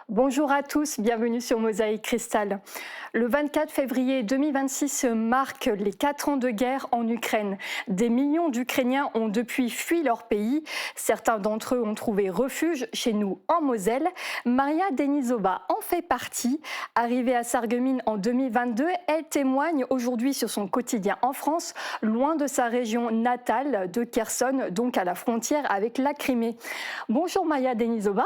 Bonjour à tous, bienvenue sur Mosaïque Cristal. Le 24 février 2026 marque les 4 ans de guerre en Ukraine. Des millions d'Ukrainiens ont depuis fui leur pays. Certains d'entre eux ont trouvé refuge chez nous en Moselle. Maria Denisova en fait partie. Arrivée à Sarreguemines en 2022, elle témoigne aujourd'hui sur son quotidien en France, loin de sa région natale de Kherson, donc à la frontière avec la Crimée. Bonjour Maria Denisova.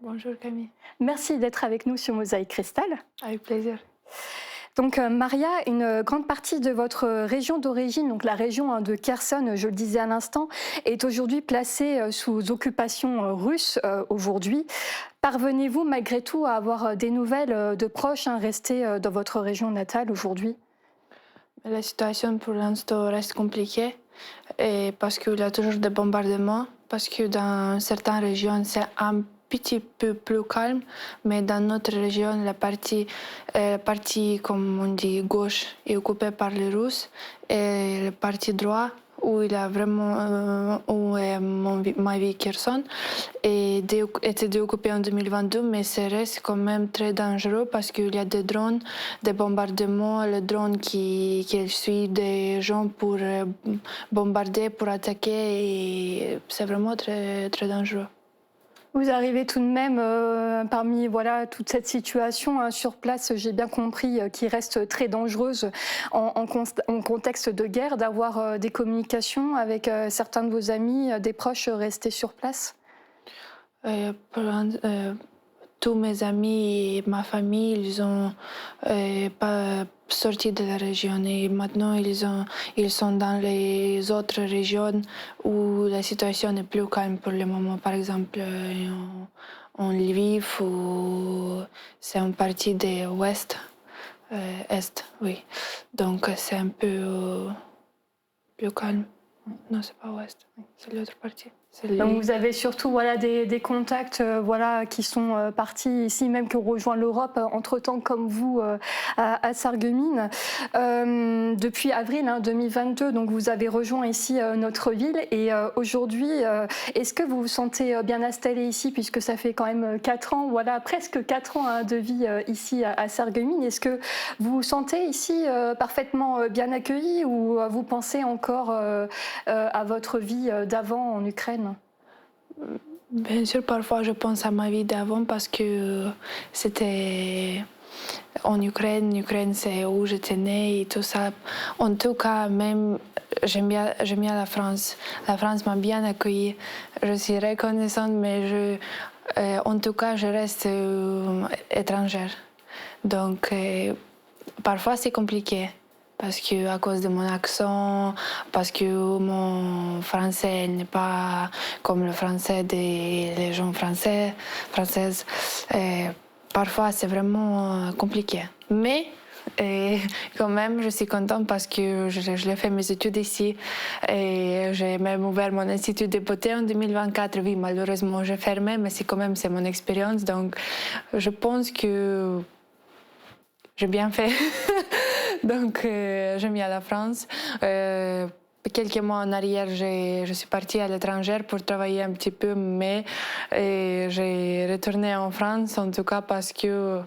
Bonjour Camille, Merci d'être avec nous sur Mosaïque Cristal. avec plaisir. Donc Maria, une grande partie de votre région d'origine, donc la région de Kherson, je le disais à l'instant, est aujourd'hui placée sous occupation russe aujourd'hui. Parvenez-vous malgré tout à avoir des nouvelles de proches restés dans votre région natale aujourd'hui? La situation pour l'instant reste compliquée et parce qu'il y a toujours des bombardements, parce que dans certaines régions c'est un petit peu plus calme, mais dans notre région la partie comme on dit gauche est occupée par les Russes et la partie droite où il y a vraiment où est ma vie Kherson était déoccupée en 2022, mais ça reste quand même très dangereux parce qu'il y a des drones, des bombardements, les drones qui suivent des gens pour bombarder, pour attaquer, et c'est vraiment très, très dangereux. Vous arrivez tout de même, parmi toute cette situation sur place, j'ai bien compris, qui reste très dangereuse en contexte de guerre, d'avoir des communications avec certains de vos amis, des proches restés sur place? Tous mes amis et ma famille, ils ont pas sorti de la région et maintenant ils sont dans les autres régions où la situation est plus calme pour le moment. Par exemple, en Lviv, où c'est une partie de l'ouest, est, oui. Donc c'est un peu plus calme. Non, c'est pas ouest, c'est l'autre partie. Donc vous avez surtout des contacts qui sont partis ici, même qui ont rejoint l'Europe entre-temps comme vous à Sarreguemines. Depuis avril 2022, donc vous avez rejoint ici notre ville et aujourd'hui, est-ce que vous vous sentez bien installé ici puisque ça fait quand même 4 ans, presque 4 ans de vie ici à Sarreguemines. Est-ce que vous vous sentez ici parfaitement bien accueilli ou vous pensez encore à votre vie d'avant en Ukraine? Bien sûr, parfois je pense à ma vie d'avant parce que c'était en Ukraine. L'Ukraine, c'est où j'étais née et tout ça. En tout cas, même j'aime bien la France. La France m'a bien accueillie. Je suis reconnaissante, mais en tout cas, je reste étrangère. Donc, parfois, c'est compliqué. Parce que à cause de mon accent, parce que mon français n'est pas comme le français des gens françaises. Parfois, c'est vraiment compliqué. Mais quand même, je suis contente parce que j'ai fait mes études ici et j'ai même ouvert mon institut de beauté en 2024. Oui, malheureusement, j'ai fermé, mais c'est mon expérience. Donc, je pense que j'ai bien fait. Donc, j'aime bien la France. Quelques mois en arrière, je suis partie à l'étranger pour travailler un petit peu, mais j'ai retourné en France, en tout cas parce que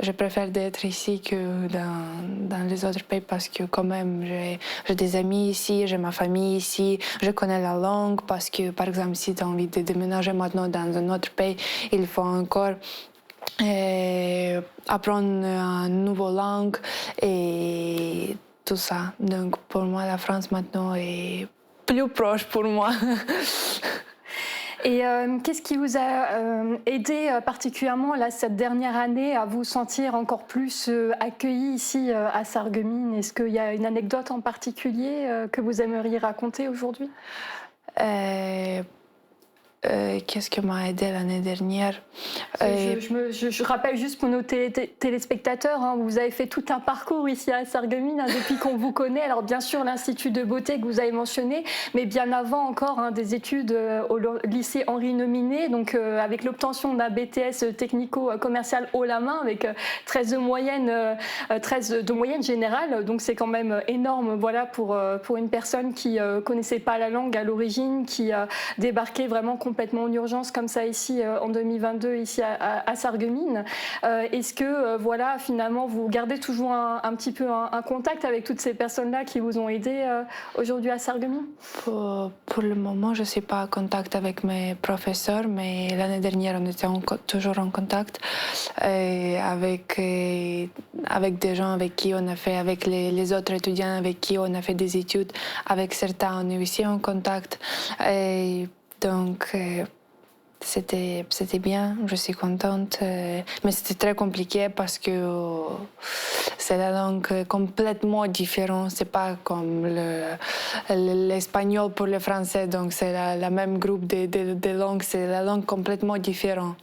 je préfère d'être ici que dans les autres pays, parce que quand même, j'ai des amis ici, j'ai ma famille ici, je connais la langue, parce que, par exemple, si tu as envie de déménager maintenant dans un autre pays, il faut encore apprendre une nouvelle langue et tout ça. Donc pour moi, la France maintenant est plus proche pour moi. Et qu'est-ce qui vous a aidé particulièrement cette dernière année à vous sentir encore plus accueilli ici à Sarreguemines? Est-ce qu'il y a une anecdote en particulier que vous aimeriez raconter aujourd'hui? Qu'est-ce qui m'a aidé l'année dernière? Je rappelle juste pour nos téléspectateurs, vous avez fait tout un parcours ici à Sarreguemines depuis qu'on vous connaît. Alors bien sûr l'Institut de beauté que vous avez mentionné, mais bien avant encore des études au lycée Henri Nominé, donc avec l'obtention d'un BTS technico-commercial haut la main avec 13 de moyenne, 13 de moyenne générale. Donc c'est quand même énorme pour une personne qui connaissait pas la langue à l'origine, qui débarquait vraiment complètement complètement en urgence comme ça ici en 2022 ici à Sarreguemines. Est-ce que voilà, finalement, vous gardez toujours un petit peu un contact avec toutes ces personnes-là qui vous ont aidé aujourd'hui à Sarreguemines? Pour le moment, je ne suis pas en contact avec mes professeurs, mais l'année dernière, on était toujours en contact avec des gens avec qui on a fait, avec les autres étudiants avec qui on a fait des études. Avec certains, on est aussi en contact. Et donc, c'était bien, je suis contente. Mais c'était très compliqué parce que c'est la langue complètement différente. C'est pas comme l'espagnol pour le français, donc c'est la même groupe de langues. C'est la langue complètement différente.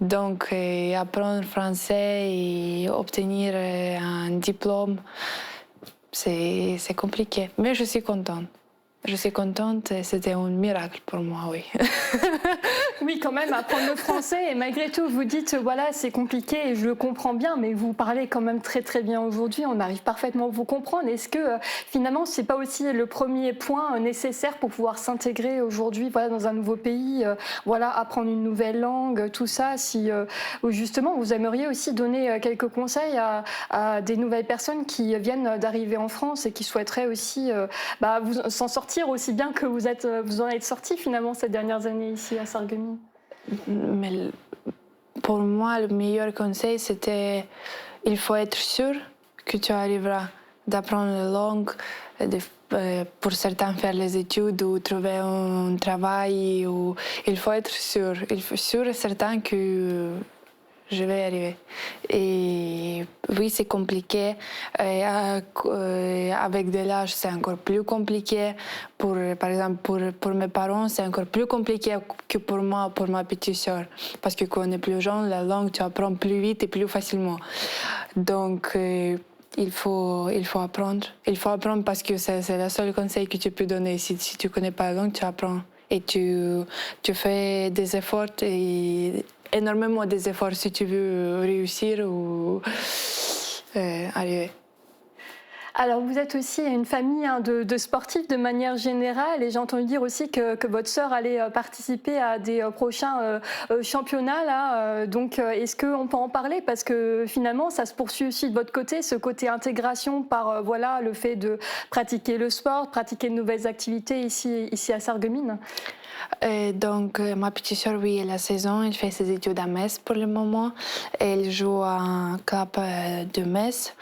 Donc, apprendre français et obtenir un diplôme, c'est compliqué. Mais je suis contente. Je suis contente, c'était un miracle pour moi, oui. Oui, quand même, apprendre le français. Et malgré tout, vous dites, voilà, c'est compliqué et je le comprends bien, mais vous parlez quand même très très bien aujourd'hui. On arrive parfaitement à vous comprendre. Est-ce que finalement, c'est pas aussi le premier point nécessaire pour pouvoir s'intégrer aujourd'hui, voilà, dans un nouveau pays, voilà, apprendre une nouvelle langue, tout ça, si justement vous aimeriez aussi donner quelques conseils à des nouvelles personnes qui viennent d'arriver en France et qui souhaiteraient aussi s'en sortir aussi bien que vous en êtes sorti finalement ces dernières années ici à Sarreguemines? Mais pour moi, le meilleur conseil, c'était il faut être sûr que tu arriveras d'apprendre la langue, pour certains faire les études ou trouver un travail. Il faut être sûr et certain que je vais y arriver. Et oui, c'est compliqué. Avec de l'âge, c'est encore plus compliqué. Par exemple, pour mes parents, c'est encore plus compliqué que pour moi, pour ma petite sœur. Parce que quand on est plus jeune, la langue, tu apprends plus vite et plus facilement. Donc, il faut apprendre. Il faut apprendre parce que c'est le seul conseil que tu peux donner. Si tu ne connais pas la langue, tu apprends. Et tu fais des efforts et énormément des efforts si tu veux réussir ou arriver. Alors, vous êtes aussi une famille de sportifs de manière générale et j'ai entendu dire aussi que votre sœur allait participer à des prochains championnats. Là. Donc, est-ce qu'on peut en parler? Parce que finalement, ça se poursuit aussi de votre côté, ce côté intégration par voilà, le fait de pratiquer le sport, pratiquer de nouvelles activités ici à Sarreguemines. Donc, ma petite sœur, oui, la saison, elle fait ses études à Metz pour le moment. Elle joue à un club de Metz.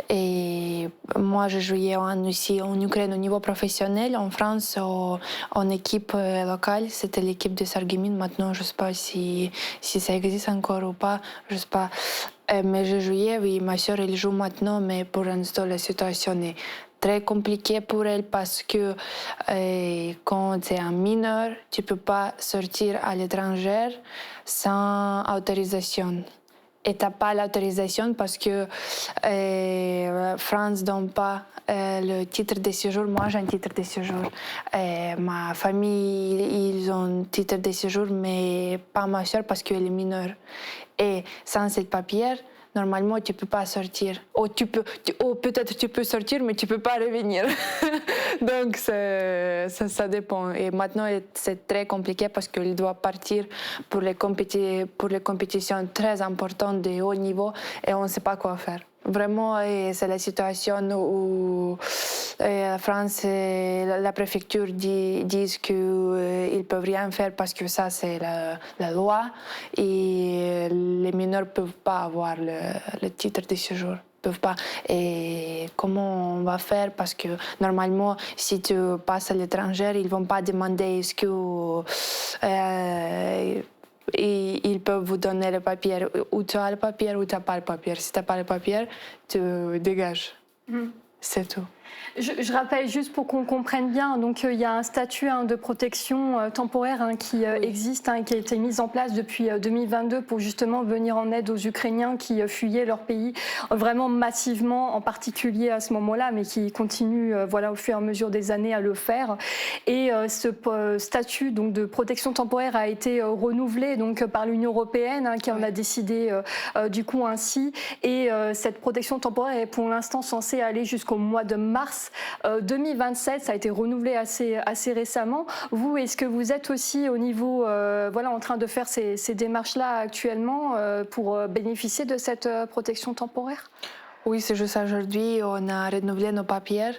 Et moi, je jouais aussi en Ukraine au niveau professionnel, en France, en équipe locale. C'était l'équipe de Sarreguemines. Maintenant, je ne sais pas si ça existe encore ou pas. Je sais pas. Mais je jouais, oui, ma sœur, elle joue maintenant, mais pour l'instant, la situation est très compliqué pour elle parce que quand tu es un mineur, tu ne peux pas sortir à l'étranger sans autorisation. Et tu n'as pas l'autorisation parce que France ne donne pas le titre de séjour. Moi, j'ai un titre de séjour. Ma famille, ils ont un titre de séjour, mais pas ma soeur parce qu'elle est mineure. Et sans ce papier, normalement, tu ne peux pas sortir. Ou peut-être tu peux sortir, mais tu ne peux pas revenir. Donc, ça dépend. Et maintenant, c'est très compliqué parce qu'il doit partir pour les compétitions très importantes de haut niveau et on ne sait pas quoi faire. Vraiment, c'est la situation où la France et la préfecture disent qu'ils ne peuvent rien faire parce que ça, c'est la loi. Et les mineurs ne peuvent pas avoir le titre de séjour. Peuvent pas. Et comment on va faire? Parce que normalement, si tu passes à l'étranger, ils ne vont pas demander est-ce que ils peuvent vous donner le papier. Ou tu as le papier ou tu n'as pas le papier. Si tu n'as pas le papier, tu dégages. C'est tout. Je rappelle juste pour qu'on comprenne bien, donc il y a un statut de protection temporaire qui existe et qui a été mis en place depuis 2022 pour justement venir en aide aux Ukrainiens qui fuyaient leur pays vraiment massivement, en particulier à ce moment-là, mais qui continuent voilà, au fur et à mesure des années à le faire. Et ce statut donc, de protection temporaire a été renouvelé donc, par l'Union européenne qui en a décidé du coup ainsi. Et cette protection temporaire est pour l'instant censée aller jusqu'au mois de mars. mars 2027. Ça a été renouvelé assez récemment. Vous, est-ce que vous êtes aussi au niveau, voilà, en train de faire ces démarches-là actuellement pour bénéficier de cette protection temporaire? Oui, c'est juste aujourd'hui, on a renouvelé nos papiers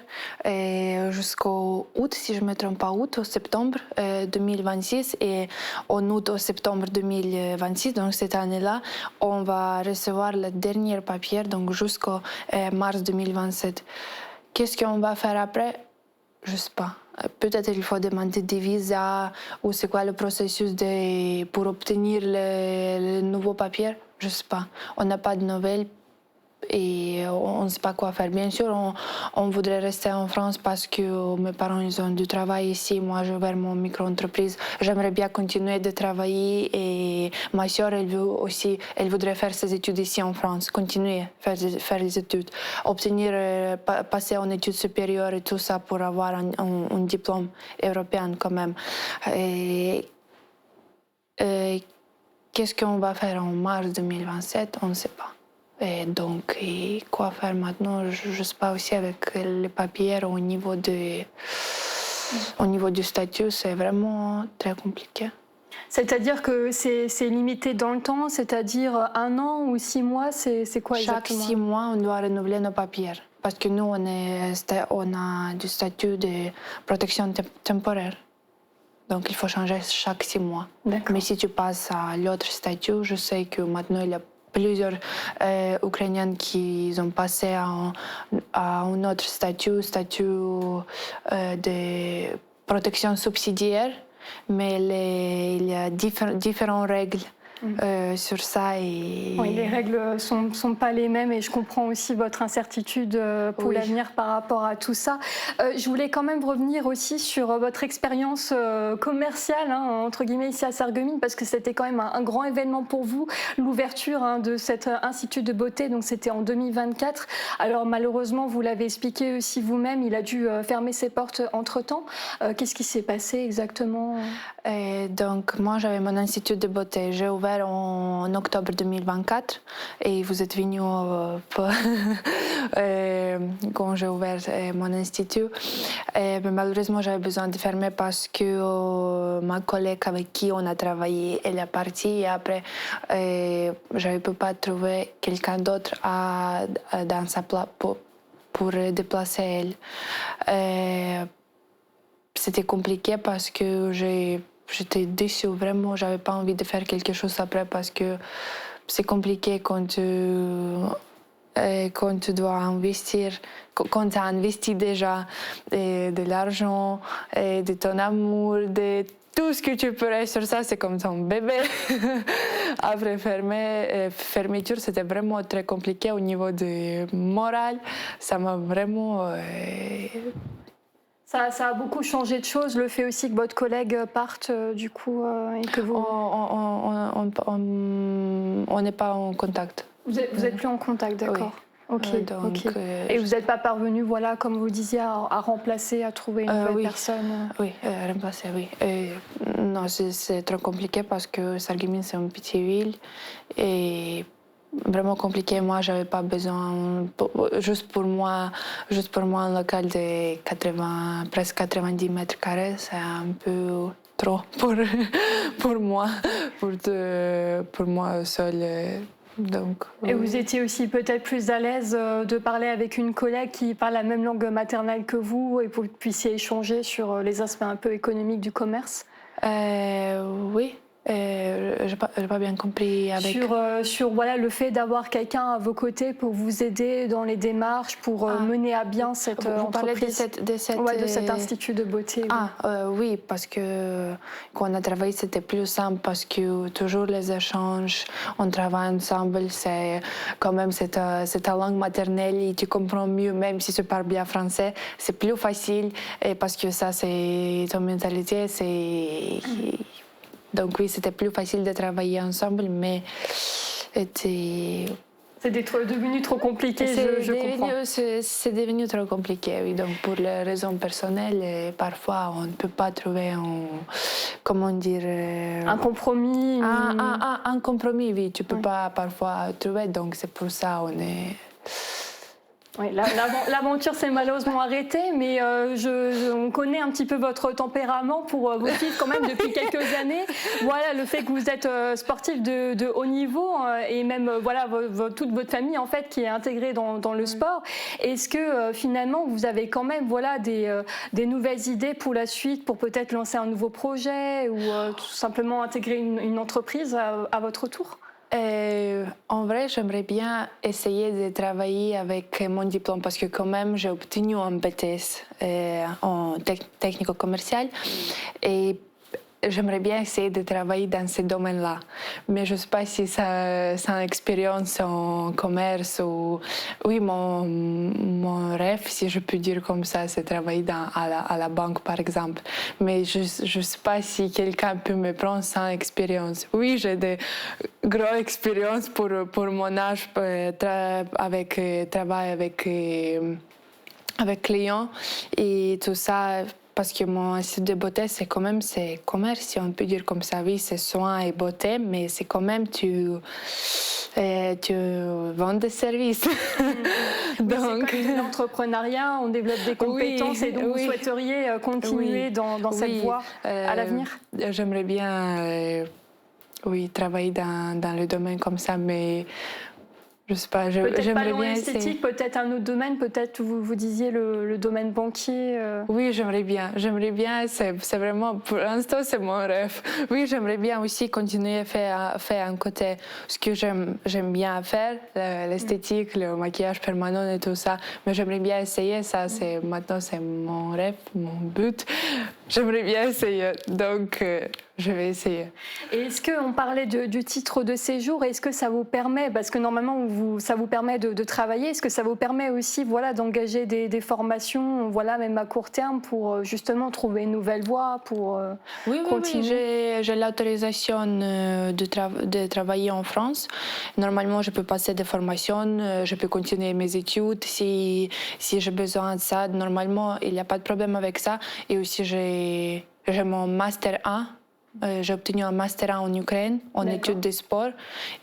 jusqu'au août, si je ne me trompe pas, août ou septembre 2026. Et en août ou septembre 2026, donc cette année-là, on va recevoir le dernier papier, donc jusqu'au mars 2027. Qu'est-ce qu'on va faire après? Je ne sais pas. Peut-être il faut demander des visas ou c'est quoi le processus pour obtenir le nouveau papier? Je ne sais pas. On n'a pas de nouvelles. Et on ne sait pas quoi faire. Bien sûr, on voudrait rester en France parce que mes parents ils ont du travail ici. Moi, j'ai ouvert mon micro-entreprise. J'aimerais bien continuer de travailler et ma soeur, elle voudrait faire ses études ici en France, continuer faire les études, obtenir, passer en études supérieures et tout ça pour avoir un diplôme européen quand même. Qu'est-ce qu'on va faire en mars 2027? On ne sait pas. Et donc, quoi faire maintenant? Je ne sais pas aussi avec les papiers au niveau du statut, c'est vraiment très compliqué. C'est-à-dire que c'est limité dans le temps, c'est-à-dire 1 an ou 6 mois, c'est quoi exactement? Chaque 6 mois, on doit renouveler nos papiers. Parce que nous, on a du statut de protection temporaire. Donc, il faut changer chaque 6 mois. Mais si tu passes à l'autre statut, je sais que maintenant, il y a plusieurs Ukrainiens qui ont passé à un autre statut de protection subsidiaire, mais il y a différentes règles sur ça. Oui, les règles ne sont pas les mêmes et je comprends aussi votre incertitude pour l'avenir par rapport à tout ça. Je voulais quand même revenir aussi sur votre expérience commerciale, entre guillemets, ici à Sarreguemines, parce que c'était quand même un grand événement pour vous, l'ouverture de cet institut de beauté, donc c'était en 2024. Alors malheureusement, vous l'avez expliqué aussi vous-même, il a dû fermer ses portes entre-temps. Qu'est-ce qui s'est passé exactement? Donc moi, j'avais mon institut de beauté. J'ai ouvert en octobre 2024 et vous êtes venu quand j'ai ouvert mon institut. Mais malheureusement, j'avais besoin de fermer parce que ma collègue avec qui on a travaillé, elle est partie et après, je ne peux pas trouver quelqu'un d'autre dans sa place pour déplacer elle. C'était compliqué parce que j'étais déçue, vraiment, j'avais pas envie de faire quelque chose après parce que c'est compliqué quand tu dois investir, quand tu as investi déjà de l'argent, de ton amour, de tout ce que tu pourrais sur ça, c'est comme ton bébé. Après fermeture, c'était vraiment très compliqué au niveau du moral. Ça m'a vraiment... Ça a beaucoup changé de choses, le fait aussi que votre collègue parte du coup et que vous... On n'est pas en contact. Vous n'êtes plus en contact, d'accord. Oui. Ok. Et vous n'êtes pas parvenu, voilà, comme vous disiez, à remplacer, à trouver une nouvelle personne? Oui, remplacer, oui. Non, c'est trop compliqué parce que Sarreguemines, c'est une petite ville et vraiment compliqué. Moi, j'avais pas besoin, juste pour moi, un local de presque 90 mètres carrés, c'est un peu trop pour moi, pour moi seule. Donc, et vous étiez aussi peut-être plus à l'aise de parler avec une collègue qui parle la même langue maternelle que vous et que vous puissiez échanger sur les aspects un peu économiques du commerce? Oui. J'ai pas bien compris avec... Sur voilà, le fait d'avoir quelqu'un à vos côtés pour vous aider dans les démarches, pour mener à bien cette entreprise. De cet institut de beauté. Oui, parce que quand on a travaillé, c'était plus simple parce que toujours les échanges, on travaille ensemble, c'est quand même c'est ta langue maternelle et tu comprends mieux, même si tu parles bien français, c'est plus facile et parce que ça, c'est ton mentalité, c'est... Donc oui, c'était plus facile de travailler ensemble, mais c'est devenu trop compliqué, je comprends. C'est devenu trop compliqué, oui. Donc pour les raisons personnelles, parfois on ne peut pas trouver un compromis. Un compromis, oui. Tu peux pas parfois trouver, donc c'est pour ça on est... Oui, l'aventure s'est malheureusement arrêtée, mais on connaît un petit peu votre tempérament pour vous suivre quand même depuis quelques années. Voilà, le fait que vous êtes sportif de haut niveau et même voilà toute votre famille en fait qui est intégrée dans le sport. Est-ce que finalement vous avez quand même voilà des nouvelles idées pour la suite, pour peut-être lancer un nouveau projet ou tout simplement intégrer une entreprise à votre tour? En vrai, j'aimerais bien essayer de travailler avec mon diplôme parce que quand même, j'ai obtenu un BTS en technico-commercial et j'aimerais bien essayer de travailler dans ce domaine-là. Mais je ne sais pas si ça a expérience en commerce ou... Oui, mon rêve, si je peux dire comme ça, c'est travailler à la banque, par exemple. Mais je ne sais pas si quelqu'un peut me prendre sans expérience. Oui, j'ai de grosses expériences pour mon âge, travail avec clients et tout ça. Parce que mon institut de beauté, c'est quand même commerce, si on peut dire comme ça. Oui, c'est soins et beauté, mais c'est quand même tu vends des services. Donc, c'est comme l'entrepreneuriat, on développe des compétences et donc vous souhaiteriez continuer dans cette voie à l'avenir? J'aimerais bien travailler dans le domaine comme ça, mais je sais pas, peut-être pas dans bien l'esthétique, peut-être un autre domaine, peut-être vous disiez le domaine banquier. Oui, j'aimerais bien, c'est vraiment, pour l'instant, c'est mon rêve. Oui, j'aimerais bien aussi continuer à faire un côté, ce que j'aime bien faire, l'esthétique, le maquillage permanent et tout ça, mais j'aimerais bien essayer ça, maintenant c'est mon rêve, mon but, j'aimerais bien essayer, donc je vais essayer. Et est-ce qu'on parlait du titre de séjour, est-ce que ça vous permet, parce que normalement ça vous permet de travailler, est-ce que ça vous permet aussi d'engager des formations, même à court terme, pour justement trouver une nouvelle voie, pour continuer? Oui, j'ai l'autorisation de travailler en France. Normalement, je peux passer des formations, je peux continuer mes études si j'ai besoin de ça. Normalement, il n'y a pas de problème avec ça. Et aussi, j'ai mon Master 1. J'ai obtenu un Master 1 en Ukraine, en études de sport.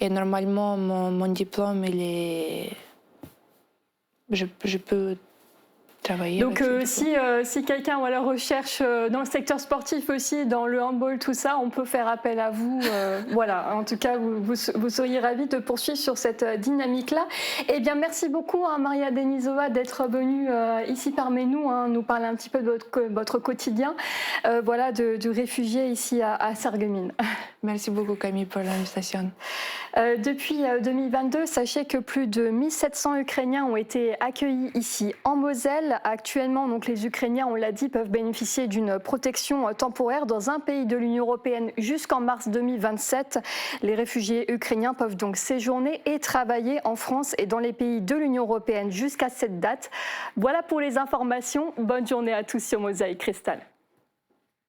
Et normalement, mon diplôme, je peux travailler. Donc si quelqu'un recherche dans le secteur sportif aussi, dans le handball, tout ça, on peut faire appel à vous. Voilà, en tout cas, vous seriez ravis de poursuivre sur cette dynamique-là. Eh bien, merci beaucoup, Maria Denisova, d'être venue ici parmi nous, nous parler un petit peu de votre quotidien du réfugié ici à Sarreguemines. Merci beaucoup, Camille, pour l'invitation. Depuis 2022, sachez que plus de 1700 Ukrainiens ont été accueillis ici en Moselle. Actuellement, donc, les Ukrainiens, on l'a dit, peuvent bénéficier d'une protection temporaire dans un pays de l'Union européenne jusqu'en mars 2027. Les réfugiés ukrainiens peuvent donc séjourner et travailler en France et dans les pays de l'Union européenne jusqu'à cette date. Voilà pour les informations. Bonne journée à tous sur Mosaïque Cristal.